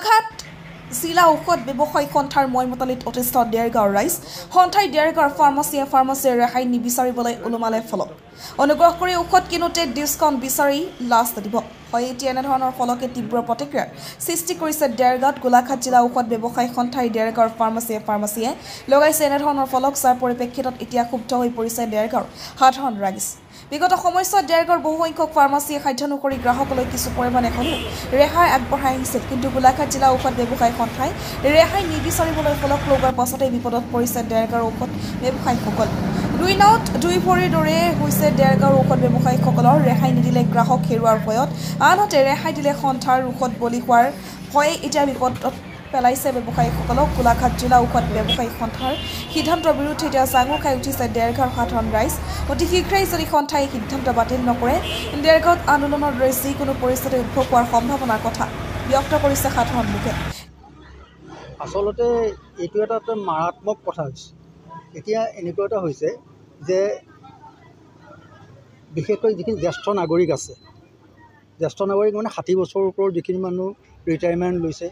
গোলাঘাট জিলা ঔষধ ব্যৱসায়ী সন্থাৰ মইমতালিত অতিষ্ঠ ডেৰগাঁৱৰ ৰাইজ সন্থাই ডেৰগাঁৱৰ ফাৰ্মাচীয়ে ৰেহাই নিবিচাৰিবলৈ ওলোমালে ফলক অনুগ্ৰহ কৰি ঔষধ কিনোতে ডিছকাউণ্ট বিচাৰি লাষ্ট দিব হয় এতিয়া এনেধৰণৰ ফলকে তীব্ৰ প্ৰতিক্ৰিয়াৰ সৃষ্টি কৰিছে ডেৰগাঁৱত গোলাঘাট জিলা ঔষধ ব্যৱসায়ী সন্থাই ডেৰগাঁৱৰ ফাৰ্মাচীয়ে লগাইছে এনেধৰণৰ ফলক যাৰ পৰিপ্ৰেক্ষিতত এতিয়া ক্ষুব্ধ হৈ পৰিছে ডেৰগাঁৱৰ সাধাৰণ ৰাইজ বিগত সময়ছোৱাত ডেৰগাঁৱৰ বহুসংখ্যক ফাৰ্মাচীয়ে সাধ্যানুসৰি গ্ৰাহকলৈ কিছু পৰিমাণে হ'লেও ৰেহাই আগবঢ়াই আহিছিল কিন্তু গোলাঘাট জিলা ঔষধ ব্যৱসায়ী সন্থাই ৰেহাই নিবিচাৰিবলৈ ফলক লগোৱাৰ পাছতেই বিপদত পৰিছে ডেৰগাঁৱৰ ঔষধ ব্যৱসায়ীসকল দুই নাৱত দুই ভৰিৰ দৰে হৈছে ডেৰগাঁৱৰ ঔষধ ব্যৱসায়ীসকলৰ ৰেহাই নিদিলে গ্ৰাহক হেৰুৱাৰ ভয়ত আনহাতে ৰেহাই দিলে সন্থাৰ ঔষধ বলি হোৱাৰ ভয়ে এতিয়া বিপদত পেলাইছে ব্যৱসায়ীসকলক গোলাঘাট জিলা ঔষধ ব্যৱসায়ী সন্থাৰ সিদ্ধান্তৰ বিৰুদ্ধে এতিয়া জাঙুৰ খাই উঠিছে ডেৰগাঁৱৰ সাধাৰণ ৰাইজ অতি শীঘ্ৰেই যদি সন্থাই সিদ্ধান্ত বাতিল নকৰে ডেৰগাঁৱত আন্দোলনৰ দৰে যিকোনো পৰিস্থিতি উদ্ভৱ হোৱাৰ সম্ভাৱনাৰ কথা ব্যক্ত কৰিছে সাধাৰণ লোকে আচলতে এইটো এটা মাৰাত্মক কথা হৈছে এতিয়া এনেকুৱা এটা হৈছে যে বিশেষকৈ যিখিনি জ্যেষ্ঠ নাগৰিক আছে জ্যেষ্ঠ নাগৰিক মানে 60 বছৰৰ ওপৰত যিখিনি মানুহ ৰিটায়াৰমেণ্ট লৈছে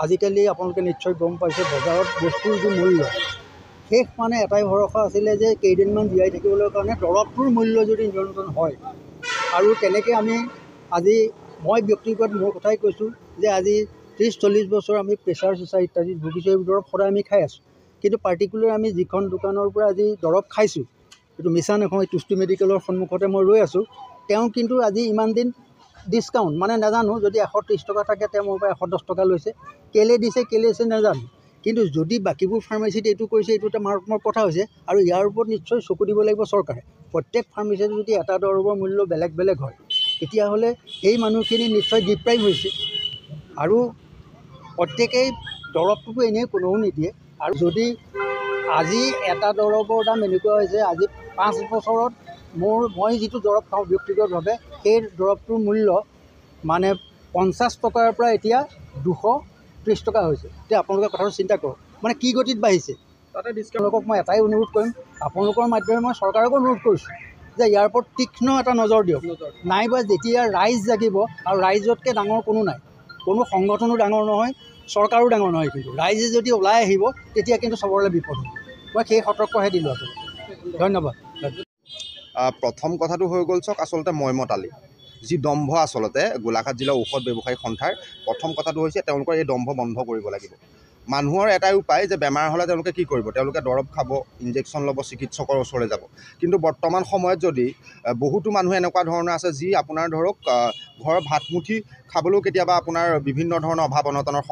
আজিকালি আপোনালোকে নিশ্চয় গম পাইছে বজাৰত বস্তুৰ যি মূল্য শেষ মানে এটাই ভৰসা আছিলে যে কেইদিনমান জীয়াই থাকিবলৈ কাৰণে দৰৱটোৰ মূল্য যদি নিয়ন্ত্ৰণ হয় আৰু তেনেকৈ আমি আজি মই ব্যক্তিগত মোৰ কথাই কৈছোঁ যে আজি 30-40 বছৰ আমি প্ৰেছাৰ চেছাৰ ইত্যাদিত ভুগিছোঁ এই দৰৱ সদায় আমি খাই আছোঁ কিন্তু পাৰ্টিকুলাৰ আমি যিখন দোকানৰ পৰা আজি দৰৱ খাইছোঁ এইটো মিছা নহয় টুষ্টু মেডিকেলৰ সন্মুখতে মই ৰৈ আছোঁ তেওঁ কিন্তু আজি ইমান দিন ডিছকাউণ্ট মানে নাজানো যদি 130 টকা থাকে তেওঁ মোৰ পৰা 110 টকা লৈছে কেলে দিছে নাজানো কিন্তু যদি বাকীবোৰ ফাৰ্মাচীত এইটো কৰিছে এইটো এটা মাৰাত্মক কথা হৈছে আৰু ইয়াৰ ওপৰত নিশ্চয় চকু দিব লাগিব চৰকাৰে প্ৰত্যেক ফাৰ্মাচীত যদি এটা দৰৱৰ মূল্য বেলেগ বেলেগ হয় তেতিয়াহ'লে এই মানুহখিনি নিশ্চয় ডিপ্ৰাইভ হৈছে আৰু প্ৰত্যেকেই দৰৱটোতো এনেই কোনেও নিদিয়ে আৰু যদি আজি এটা দৰৱৰ দাম এনেকুৱা হৈছে আজি 5 বছৰত মই যিটো দৰৱ খাওঁ ব্যক্তিগতভাৱে সেই দৰৱটোৰ মূল্য মানে 50 টকাৰ পৰা এতিয়া 230 টকা হৈছে এতিয়া আপোনালোকে কথাটো চিন্তা কৰক মানে কি গতিত বাঢ়িছে তাতে ডিছকাউণ্টক মই এটাই অনুৰোধ কৰিম আপোনালোকৰ মাধ্যমে মই চৰকাৰকো অনুৰোধ কৰিছোঁ যে ইয়াৰ ওপৰত তীক্ষ্ণ এটা নজৰ দিয়ক নাইবা যেতিয়া ৰাইজ জাগিব আৰু ৰাইজতকৈ ডাঙৰ কোনো নাই কোনো সংগঠনো ডাঙৰ নহয় চৰকাৰো ডাঙৰ নহয় কিন্তু ৰাইজে যদি ওলাই আহিব তেতিয়া কিন্তু চবৰে বিপদ হ'ব মই সেই সতৰ্কহে দিলোঁ আপোনালোক ধন্যবাদ প্ৰথম কথাটো হৈ গ'ল চাওক আচলতে মইমতালি যি দম্ভ আচলতে গোলাঘাট জিলা ঔষধ ব্যৱসায়ী সন্থাৰ প্ৰথম কথাটো হৈছে তেওঁলোকৰ এই দম্ভ বন্ধ কৰিব লাগিব মানুহৰ এটাই উপায় যে বেমাৰ হ'লে তেওঁলোকে কি কৰিব তেওঁলোকে দৰৱ খাব ইনজেকশ্যন ল'ব চিকিৎসকৰ ওচৰলৈ যাব কিন্তু বৰ্তমান সময়ত যদি বহুতো মানুহ এনেকুৱা ধৰণৰ আছে যি আপোনাৰ ধৰক ঘৰৰ ভাতমুঠি খাবলৈও কেতিয়াবা আপোনাৰ বিভিন্ন ধৰণৰ অভাৱ অনটনৰ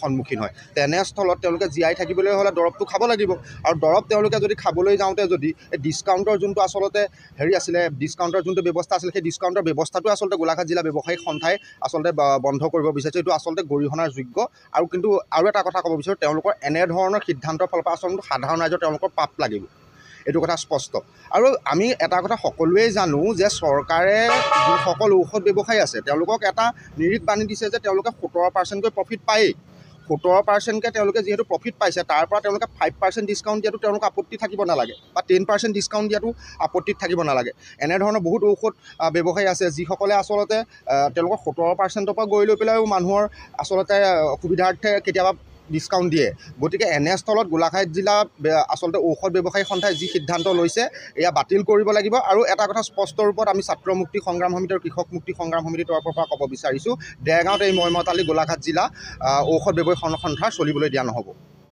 সন্মুখীন হয় তেনেস্থলত তেওঁলোকে জীয়াই থাকিবলৈ হ'লে দৰৱটো খাব লাগিব আৰু দৰৱ তেওঁলোকে যদি খাবলৈ যাওঁতে যদি এই ডিছকাউণ্টৰ যোনটো আচলতে আছিলে ডিছকাউণ্টৰ যোনটো ব্যৱস্থা আছিলে সেই ডিছকাউণ্টৰ ব্যৱস্থাটো আচলতে গোলাঘাট জিলা ব্যৱসায়ী সন্থাই আচলতে বন্ধ কৰিব বিচাৰিছে এইটো আচলতে গৰিহণাৰ যোগ্য আৰু কিন্তু আৰু এটা কথা ক'ব বিচাৰোঁ তেওঁলোকৰ এনেধৰণৰ সিদ্ধান্তৰ ফলৰ পৰা আচলতে সাধাৰণ ৰাইজৰ তেওঁলোকৰ পাপ লাগিব এইটো কথা স্পষ্ট আৰু আমি এটা কথা সকলোৱেই জানো যে চৰকাৰে যিসকল ঔষধ ব্যৱসায়ী আছে তেওঁলোকক এটা নিৰিখ বান্ধি দিছে যে তেওঁলোকে 17%কৈ প্ৰফিট পায়েই 17%কৈ তেওঁলোকে যিহেতু প্ৰফিট পাইছে তাৰ পৰা তেওঁলোকে 5% ডিছকাউণ্ট দিয়াটো তেওঁলোকৰ আপত্তি থাকিব নালাগে বা 10% ডিছকাউণ্ট দিয়াটো আপত্তিত থাকিব নালাগে এনেধৰণৰ বহুত ঔষধ ব্যৱসায়ী আছে যিসকলে আচলতে তেওঁলোকৰ 17%ৰ পৰা গৈ লৈ পেলাইও মানুহৰ আচলতে সুবিধাৰ্থে কেতিয়াবা ডিছকাউণ্ট দিয়ে গতিকে এনেস্থলত গোলাঘাট জিলা আচলতে ঔষধ ব্যৱসায়ী সন্থাই যি সিদ্ধান্ত লৈছে এয়া বাতিল কৰিব লাগিব আৰু এটা কথা স্পষ্ট ৰূপত আমি ছাত্ৰ মুক্তি সংগ্ৰাম সমিতি আৰু কৃষক মুক্তি সংগ্ৰাম সমিতিৰ তৰফৰ পৰা ক'ব বিচাৰিছোঁ ডেৰগাঁৱত এই মইমতালি গোলাঘাট জিলা ঔষধ ব্যৱসায়ী সন্থা চলিবলৈ দিয়া নহ'ব